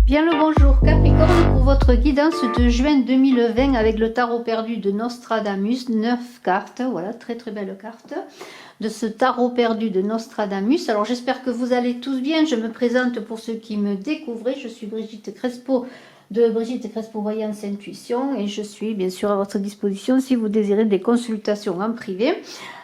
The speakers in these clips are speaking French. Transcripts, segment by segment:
Bien le bonjour Capricorne pour votre guidance de juin 2020 avec le tarot perdu de Nostradamus, 9 cartes, voilà très très belle carte de ce tarot perdu de Nostradamus. Alors j'espère que vous allez tous bien, je me présente pour ceux qui me découvrent, je suis Brigitte Crespo de Brigitte Crespo Voyance Intuition et je suis bien sûr à votre disposition si vous désirez des consultations en privé.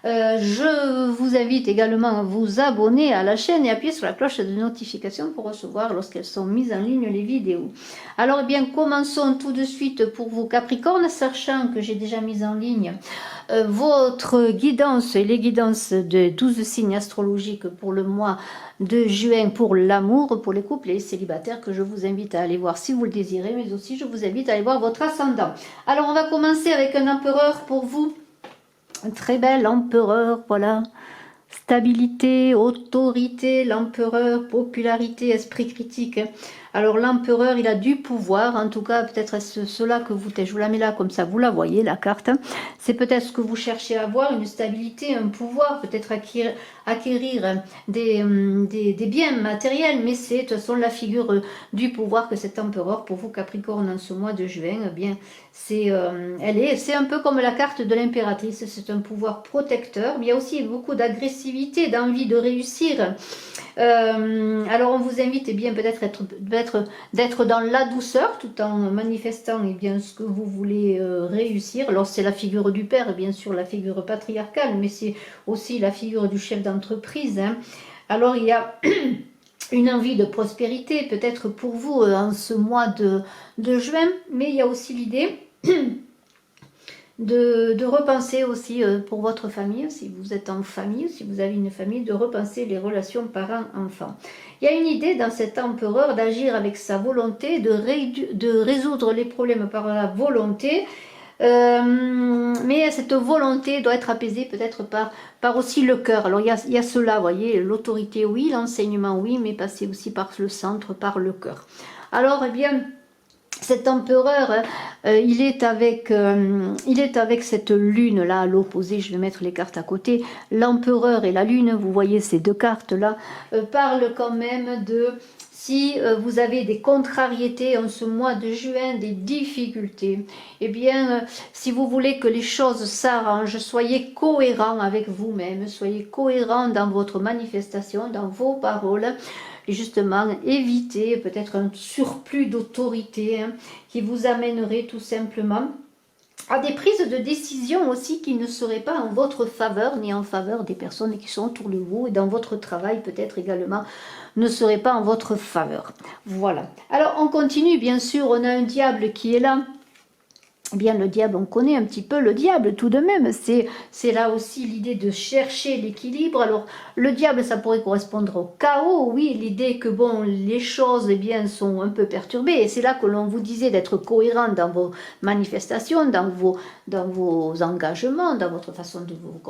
Je vous invite également à vous abonner à la chaîne et appuyer sur la cloche de notification pour recevoir lorsqu'elles sont mises en ligne les vidéos. Alors eh bien commençons tout de suite pour vous Capricorne, sachant que j'ai déjà mis en ligne votre guidance et les guidances de 12 signes astrologiques pour le mois de juin pour l'amour, pour les couples et les célibataires que je vous invite à aller voir si vous le désirez, mais aussi je vous invite à aller voir votre ascendant. Alors on va commencer avec un empereur pour vous. Un très bel empereur, voilà. Stabilité, autorité, l'empereur, popularité, esprit critique. Alors l'empereur, il a du pouvoir, en tout cas peut-être est-ce cela que vous, je vous la mets là comme ça, vous la voyez la carte. C'est peut-être ce que vous cherchez à avoir, une stabilité, un pouvoir, peut-être acquérir des biens matériels, mais c'est de toute façon la figure du pouvoir que cet empereur, pour vous Capricorne en ce mois de juin, eh bien c'est un peu comme la carte de l'impératrice, c'est un pouvoir protecteur, mais il y a aussi beaucoup d'agressivité, d'envie de réussir. Alors on vous invite eh bien peut-être d'être dans la douceur tout en manifestant eh bien ce que vous voulez réussir. Alors c'est la figure du père, bien sûr la figure patriarcale, mais c'est aussi la figure du chef d'entreprise, hein. Alors il y a une envie de prospérité peut-être pour vous en ce mois de juin, mais il y a aussi l'idée de repenser aussi pour votre famille, si vous êtes en famille, si vous avez une famille, de repenser les relations parents-enfants. Il y a une idée dans cet empereur d'agir avec sa volonté, de résoudre les problèmes par la volonté, mais cette volonté doit être apaisée peut-être par aussi le cœur. Alors il y a cela, vous voyez, l'autorité oui, l'enseignement oui, mais passer aussi par le centre, par le cœur. Alors eh bien, cet empereur, il est avec cette lune là à l'opposé. Je vais mettre les cartes à côté. L'empereur et la lune, vous voyez ces deux cartes là, parlent quand même de si vous avez des contrariétés en ce mois de juin, des difficultés, eh bien si vous voulez que les choses s'arrangent, soyez cohérent avec vous-même, soyez cohérent dans votre manifestation, dans vos paroles. Et justement, évitez peut-être un surplus d'autorité qui vous amènerait tout simplement à des prises de décision aussi qui ne seraient pas en votre faveur, ni en faveur des personnes qui sont autour de vous, et dans votre travail peut-être également ne seraient pas en votre faveur. Voilà. Alors on continue, bien sûr, on a un diable qui est là. Eh bien le diable, on connaît un petit peu le diable tout de même, c'est là aussi l'idée de chercher l'équilibre. Alors le diable, ça pourrait correspondre au chaos, oui, l'idée que bon, les choses eh bien, sont un peu perturbées, et c'est là que l'on vous disait d'être cohérent dans vos manifestations, dans vos engagements, dans votre façon de vous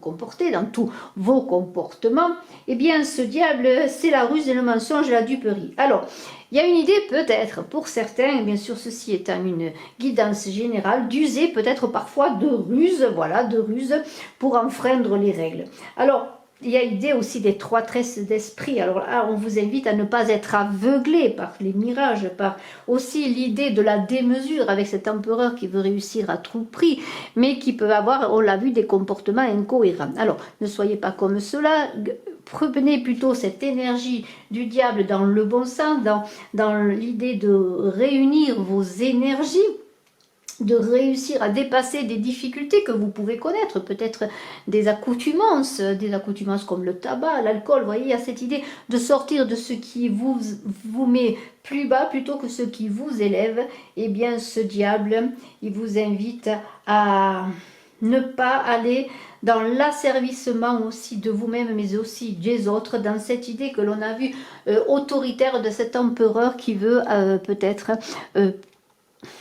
comporter, dans tous vos comportements. Eh bien ce diable, c'est la ruse et le mensonge et la duperie. Alors, il y a une idée peut-être pour certains, et bien sûr ceci étant une guidance générale, d'user peut-être parfois de ruse, voilà, de ruse pour enfreindre les règles. Alors, il y a l'idée aussi d'étroitesse d'esprit. Alors là, on vous invite à ne pas être aveuglé par les mirages, par aussi l'idée de la démesure avec cet empereur qui veut réussir à tout prix, mais qui peut avoir, on l'a vu, des comportements incohérents. Alors, ne soyez pas comme cela. Prenez plutôt cette énergie du diable dans le bon sens, dans l'idée de réunir vos énergies, de réussir à dépasser des difficultés que vous pouvez connaître, peut-être des accoutumances comme le tabac, l'alcool. Vous voyez, il y a cette idée de sortir de ce qui vous met plus bas plutôt que ce qui vous élève. Eh bien, ce diable, il vous invite à ne pas aller dans l'asservissement aussi de vous-même, mais aussi des autres, dans cette idée que l'on a vue autoritaire de cet empereur qui veut peut-être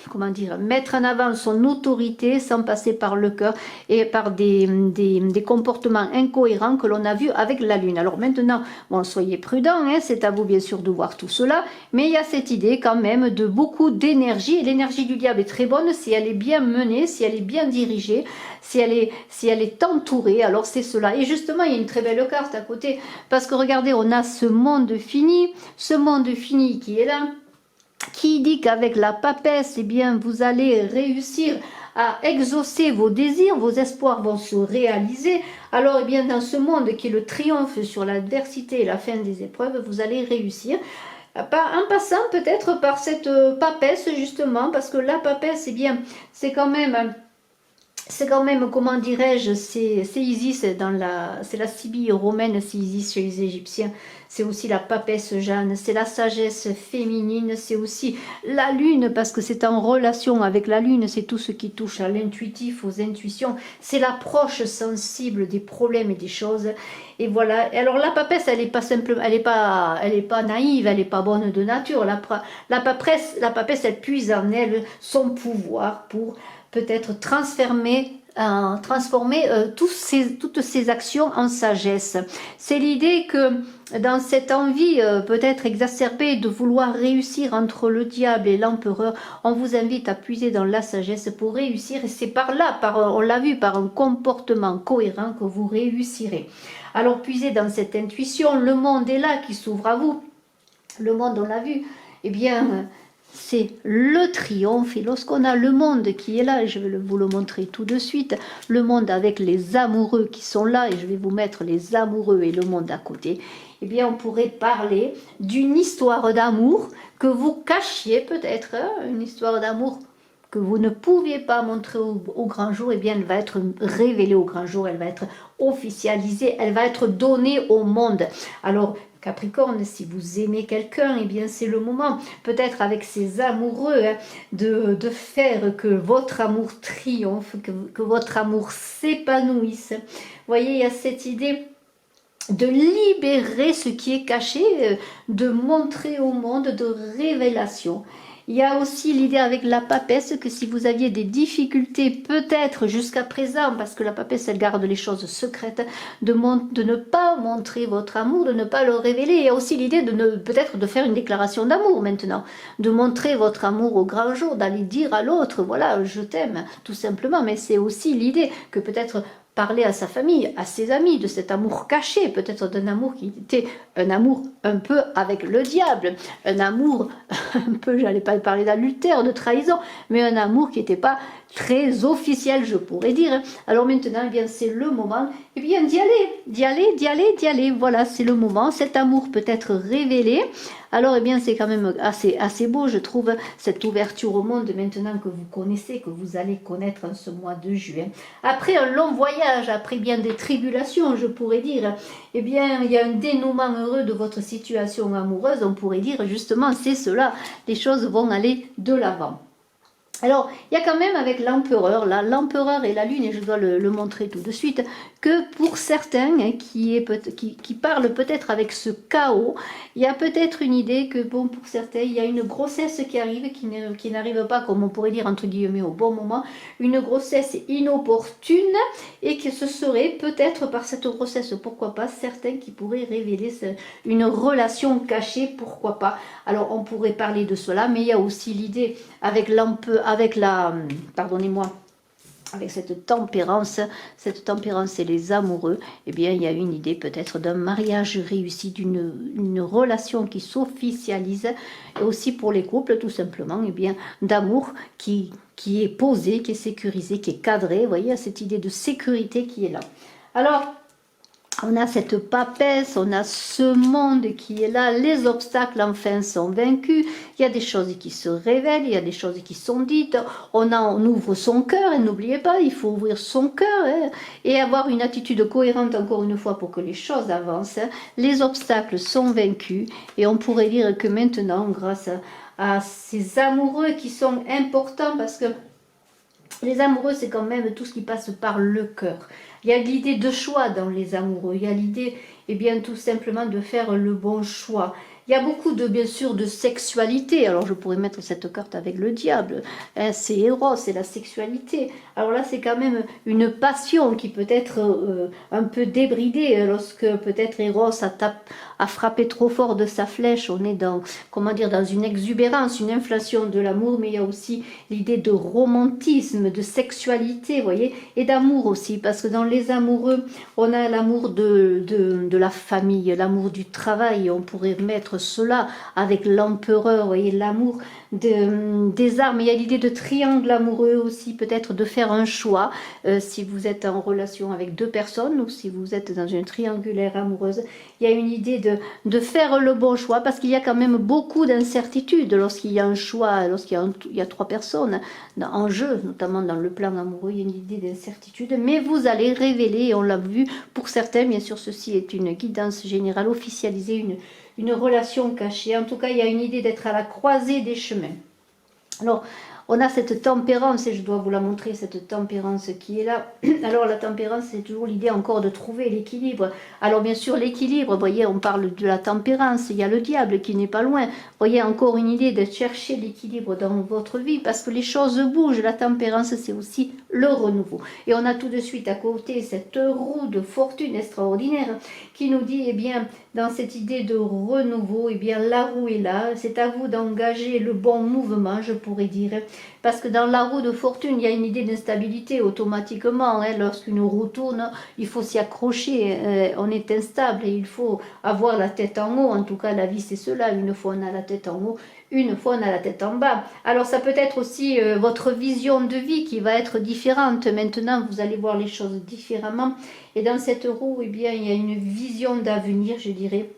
comment dire, mettre en avant son autorité sans passer par le cœur et par des comportements incohérents que l'on a vus avec la lune. Alors maintenant, bon, soyez prudents, hein, c'est à vous bien sûr de voir tout cela, mais il y a cette idée quand même de beaucoup d'énergie, et l'énergie du diable est très bonne si elle est bien menée, si elle est bien dirigée, si elle est entourée, alors c'est cela. Et justement, il y a une très belle carte à côté, parce que regardez, on a ce monde fini qui est là, qui dit qu'avec la papesse, eh bien, vous allez réussir à exaucer vos désirs, vos espoirs vont se réaliser. Alors, eh bien, dans ce monde qui est le triomphe sur l'adversité et la fin des épreuves, vous allez réussir. En passant peut-être par cette papesse, justement, parce que la papesse, eh bien, c'est quand même, comment dirais-je, c'est Isis, c'est la Sibylle romaine, c'est Isis chez les Égyptiens, c'est aussi la papesse Jeanne, c'est la sagesse féminine, c'est aussi la lune, parce que c'est en relation avec la lune, c'est tout ce qui touche à l'intuitif, aux intuitions, c'est l'approche sensible des problèmes et des choses, et voilà. Et alors la papesse, elle n'est pas simple, elle est pas naïve, elle n'est pas bonne de nature, la papesse, elle puise en elle son pouvoir pour peut-être transformer toutes ces actions en sagesse. C'est l'idée que dans cette envie peut-être exacerbée de vouloir réussir entre le diable et l'empereur, on vous invite à puiser dans la sagesse pour réussir, et c'est par là, on l'a vu, par un comportement cohérent que vous réussirez. Alors puisez dans cette intuition, le monde est là qui s'ouvre à vous, le monde on l'a vu, eh bien c'est le triomphe, et lorsqu'on a le monde qui est là, et je vais vous le montrer tout de suite, le monde avec les amoureux qui sont là, et je vais vous mettre les amoureux et le monde à côté, eh bien on pourrait parler d'une histoire d'amour que vous cachiez peut-être, une histoire d'amour que vous ne pouviez pas montrer au grand jour, eh bien elle va être révélée au grand jour, elle va être officialisée, elle va être donnée au monde. Alors Capricorne, si vous aimez quelqu'un, eh bien c'est le moment, peut-être avec ces amoureux, de faire que votre amour triomphe, que votre amour s'épanouisse. Vous voyez, il y a cette idée de libérer ce qui est caché, de montrer au monde, de révélation. Il y a aussi l'idée avec la papesse que si vous aviez des difficultés peut-être jusqu'à présent, parce que la papesse elle garde les choses secrètes, de ne pas montrer votre amour, de ne pas le révéler. Il y a aussi l'idée de peut-être de faire une déclaration d'amour maintenant, de montrer votre amour au grand jour, d'aller dire à l'autre, voilà, je t'aime, tout simplement. Mais c'est aussi l'idée que peut-être parler à sa famille, à ses amis, de cet amour caché, peut-être d'un amour qui était un amour un peu avec le diable, un amour un peu, j'allais pas parler d'adultère, de trahison, mais un amour qui n'était pas très officiel, je pourrais dire. Alors maintenant, eh bien, c'est le moment, eh bien, d'y aller, voilà, c'est le moment, cet amour peut être révélé. Alors, eh bien, c'est quand même assez beau, je trouve, cette ouverture au monde maintenant que vous connaissez, que vous allez connaître en ce mois de juin. Après un long voyage, après bien des tribulations, je pourrais dire, eh bien, il y a un dénouement heureux de votre situation amoureuse, on pourrait dire, justement, c'est cela, les choses vont aller de l'avant. Alors, il y a quand même avec l'empereur, là, l'empereur et la lune, et je dois le montrer tout de suite, que pour certains qui parlent peut-être avec ce chaos, il y a peut-être une idée que, bon, pour certains, il y a une grossesse qui arrive, qui n'arrive pas, comme on pourrait dire, entre guillemets, au bon moment, une grossesse inopportune, et que ce serait peut-être par cette grossesse, pourquoi pas, certains qui pourraient révéler une relation cachée, pourquoi pas. Alors, on pourrait parler de cela, mais il y a aussi l'idée avec avec cette tempérance et les amoureux, eh bien, il y a une idée peut-être d'un mariage réussi, d'une relation qui s'officialise, et aussi pour les couples, tout simplement, eh bien, d'amour qui est posé, qui est sécurisé, qui est cadré. Vous voyez, cette idée de sécurité qui est là. Alors, on a cette papesse, on a ce monde qui est là, les obstacles enfin sont vaincus, il y a des choses qui se révèlent, il y a des choses qui sont dites, on ouvre son cœur, et n'oubliez pas, il faut ouvrir son cœur, et avoir une attitude cohérente encore une fois pour que les choses avancent. Les obstacles sont vaincus, et on pourrait dire que maintenant, grâce à ces amoureux qui sont importants, parce que les amoureux, c'est quand même tout ce qui passe par le cœur. Il y a l'idée de choix dans les amoureux. Il y a l'idée, eh bien, tout simplement de faire le bon choix. Il y a beaucoup bien sûr, de sexualité. Alors, je pourrais mettre cette carte avec le diable. C'est Eros, c'est la sexualité. Alors là, c'est quand même une passion qui peut être un peu débridée lorsque peut-être Eros à frapper trop fort de sa flèche, on est dans, comment dire, dans une exubérance, une inflation de l'amour, mais il y a aussi l'idée de romantisme, de sexualité, vous voyez, et d'amour aussi, parce que dans les amoureux, on a l'amour de la famille, l'amour du travail, on pourrait mettre cela avec l'empereur, vous voyez, l'amour des armes. Il y a l'idée de triangle amoureux aussi, peut-être de faire un choix, si vous êtes en relation avec deux personnes ou si vous êtes dans une triangulaire amoureuse. Il y a une idée de faire le bon choix, parce qu'il y a quand même beaucoup d'incertitudes lorsqu'il y a un choix, il y a trois personnes en jeu, notamment dans le plan amoureux, il y a une idée d'incertitude, mais vous allez révéler, et on l'a vu pour certains, bien sûr ceci est une guidance générale officialisée, une relation cachée. En tout cas, il y a une idée d'être à la croisée des chemins. Alors, on a cette tempérance, et je dois vous la montrer, cette tempérance qui est là. Alors, la tempérance, c'est toujours l'idée encore de trouver l'équilibre. Alors, bien sûr, l'équilibre, vous voyez, on parle de la tempérance, il y a le diable qui n'est pas loin. Vous voyez, encore une idée de chercher l'équilibre dans votre vie, parce que les choses bougent. La tempérance, c'est aussi le renouveau. Et on a tout de suite à côté cette roue de fortune extraordinaire qui nous dit, eh bien, dans cette idée de renouveau, eh bien, la roue est là. C'est à vous d'engager le bon mouvement, je pourrais dire. Parce que dans la roue de fortune, il y a une idée d'instabilité automatiquement. Hein. Lorsqu'une roue tourne, il faut s'y accrocher. On est instable et il faut avoir la tête en haut. En tout cas, la vie, c'est cela. Une fois, on a la tête en haut. Une fois, on a la tête en bas. Alors, ça peut être aussi votre vision de vie qui va être différente. Maintenant, vous allez voir les choses différemment. Et dans cette roue, eh bien, il y a une vision d'avenir, je dirais,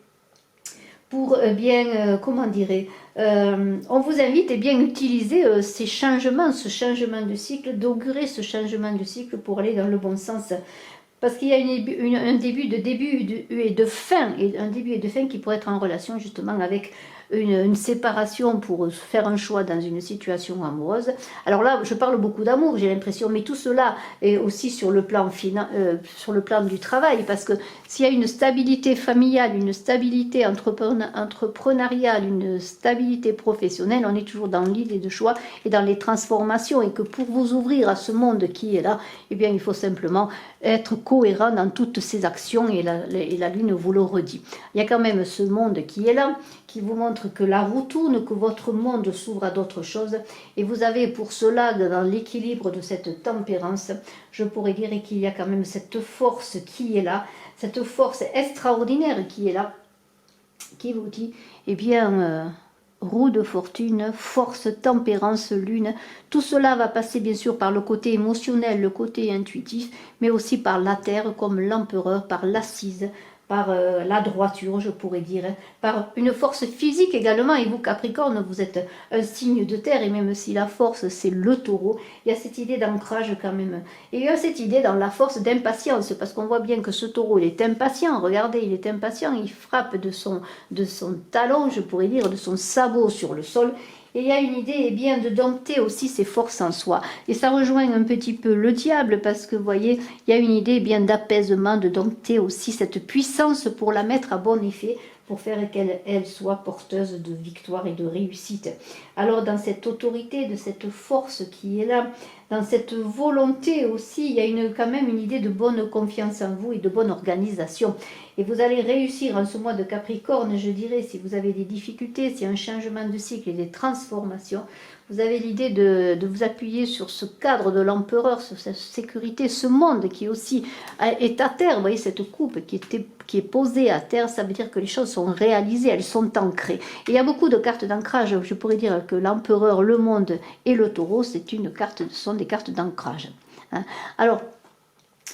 pour comment dirais, on vous invite à bien utiliser ces changements, ce changement de cycle, d'augurer ce changement de cycle pour aller dans le bon sens. Parce qu'il y a un début et de fin, et un début et de fin qui pourrait être en relation justement avec une séparation pour faire un choix dans une situation amoureuse. Alors là, je parle beaucoup d'amour, j'ai l'impression, mais tout cela est aussi sur le plan du travail, parce que s'il y a une stabilité familiale, une stabilité entrepreneuriale, une stabilité professionnelle, on est toujours dans l'idée de choix et dans les transformations, et que pour vous ouvrir à ce monde qui est là, eh bien, il faut simplement être cohérent dans toutes ces actions, et la Lune vous le redit. Il y a quand même ce monde qui est là, qui vous montre que la roue tourne, que votre monde s'ouvre à d'autres choses, et vous avez pour cela, dans l'équilibre de cette tempérance, je pourrais dire qu'il y a quand même cette force qui est là, cette force extraordinaire qui est là, qui vous dit, eh bien, roue de fortune, force, tempérance, lune, tout cela va passer bien sûr par le côté émotionnel, le côté intuitif, mais aussi par la terre comme l'empereur, par l'assise, par la droiture, je pourrais dire, hein, par une force physique également. Et vous, Capricorne, vous êtes un signe de terre, et même si la force, c'est le taureau, il y a cette idée d'ancrage quand même. Et il y a cette idée dans la force d'impatience, parce qu'on voit bien que ce taureau, il est impatient, regardez, il est impatient, il frappe de son talon, je pourrais dire, de son sabot sur le sol. Et il y a une idée, eh bien, de dompter aussi ses forces en soi. Et ça rejoint un petit peu le diable, parce que, vous voyez, il y a une idée, eh bien, d'apaisement, de dompter aussi cette puissance pour la mettre à bon effet, pour faire qu'elle soit porteuse de victoire et de réussite. Alors, dans cette autorité, de cette force qui est là, dans cette volonté aussi, il y a quand même une idée de bonne confiance en vous et de bonne organisation. Et vous allez réussir en ce mois de Capricorne, je dirais, si vous avez des difficultés, s'il y a un changement de cycle et des transformations, vous avez l'idée de vous appuyer sur ce cadre de l'empereur, sur cette sécurité, ce monde qui aussi est à terre. Vous voyez cette coupe qui est posée à terre, ça veut dire que les choses sont réalisées, elles sont ancrées. Et il y a beaucoup de cartes d'ancrage. Je pourrais dire que l'empereur, le monde et le taureau, ce sont des cartes d'ancrage. Hein. Alors,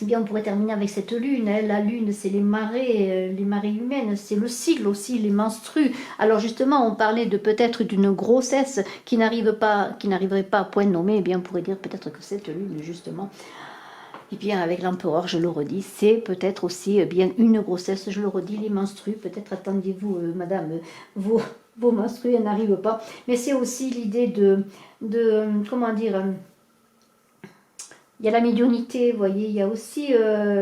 eh bien, on pourrait terminer avec cette lune. Hein. La lune, c'est les marées humaines, c'est le cycle aussi, les menstrues. Alors justement, on parlait de peut-être d'une grossesse qui n'arriverait pas à point nommé. Eh bien, on pourrait dire peut-être que cette lune, justement, et bien avec l'empereur, je le redis, c'est peut-être aussi bien une grossesse, je le redis, les menstrues. Peut-être attendiez-vous, madame, vos menstrues, elles n'arrivent pas. Mais c'est aussi l'idée de comment dire... Il y a la médiumnité, vous voyez, il y a aussi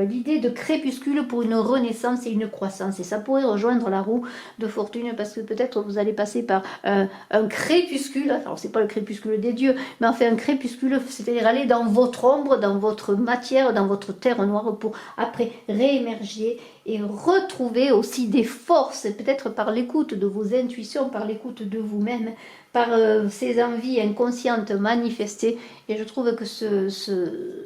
l'idée de crépuscule pour une renaissance et une croissance. Et ça pourrait rejoindre la roue de fortune, parce que peut-être vous allez passer par un crépuscule. Alors, c'est pas le crépuscule des dieux, mais enfin un crépuscule, c'est-à-dire aller dans votre ombre, dans votre matière, dans votre terre noire, pour après réémerger et retrouver aussi des forces, peut-être par l'écoute de vos intuitions, par l'écoute de vous-même, par ces envies inconscientes manifestées. Et je trouve que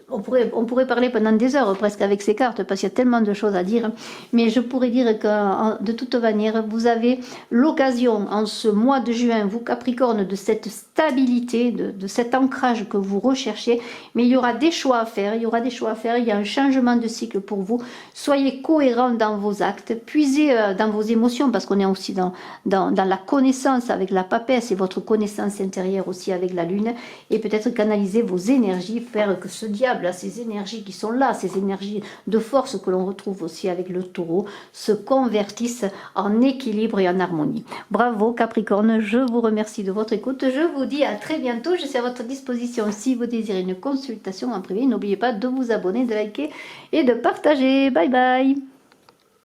on pourrait parler pendant des heures presque avec ces cartes, parce qu'il y a tellement de choses à dire, mais je pourrais dire que de toute manière, vous avez l'occasion en ce mois de juin, vous Capricorne, de cette stabilité, de cet ancrage que vous recherchez, mais il y aura des choix à faire, il y aura des choix à faire, il y a un changement de cycle pour vous. Soyez cohérent dans vos actes, puisez dans vos émotions, parce qu'on est aussi dans la connaissance avec la papesse et votre connaissance intérieure aussi avec la lune, et peut-être canaliser vos énergies, faire que ce diable, ces énergies qui sont là, ces énergies de force que l'on retrouve aussi avec le taureau, se convertissent en équilibre et en harmonie. Bravo Capricorne, je vous remercie de votre écoute, je vous dis à très bientôt, je suis à votre disposition si vous désirez une consultation en privé, n'oubliez pas de vous abonner, de liker et de partager. Bye bye.